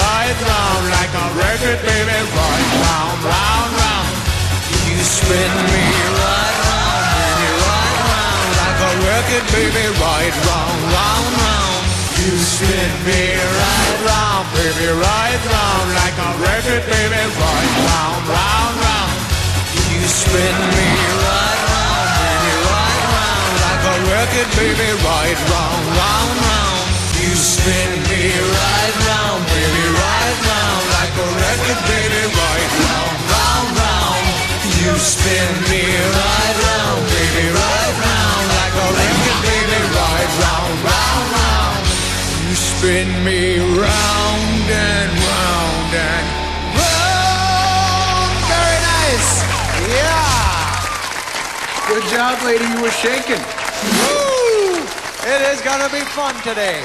right round like a record, baby, right round, round, round. You spin me right round, baby, right round like a record, baby, right round, round, round. You spin me right round, baby, right round like a record, baby, right round, round, round. You spin me right round, baby, right round like a record, baby, right round, round, round. You spin me right round, baby, right round like a record, baby, right round, round, round. You spin me right round, baby, right round like a record, baby, right round, round, round. You spin me round and round and round. Very nice. Yeah. Good job, lady. You were shaking. Woo! It is gonna be fun today.